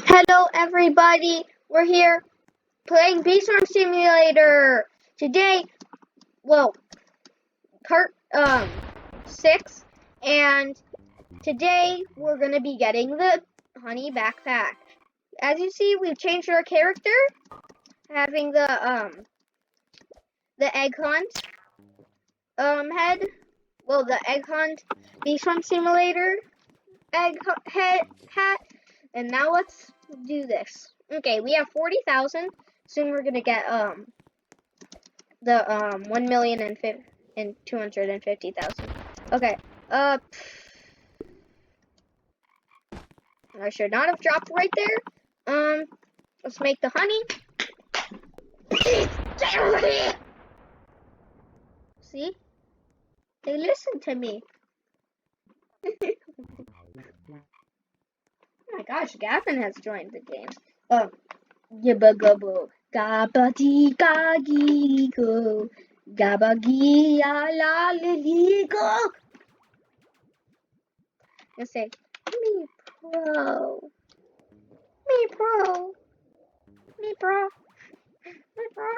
Hello everybody, we're here playing Beestorm Simulator. Today, well, part 6, and today we're gonna be getting the honey backpack. As you see, we've changed our character, having the egg hunt head. Well, the egg hunt Beestorm Simulator head hat. And now let's do this. Okay, we have 40,000. Soon we're gonna get the 1,250,000. Okay. I should not have dropped right there. Let's make the honey. See? They listen to me. Oh my gosh, Gavin has joined the game. Gibba gubbo. Gabba dee ga gee go. Gabba gee la li go. Let's say, me pro. Me pro. Me pro. Me pro.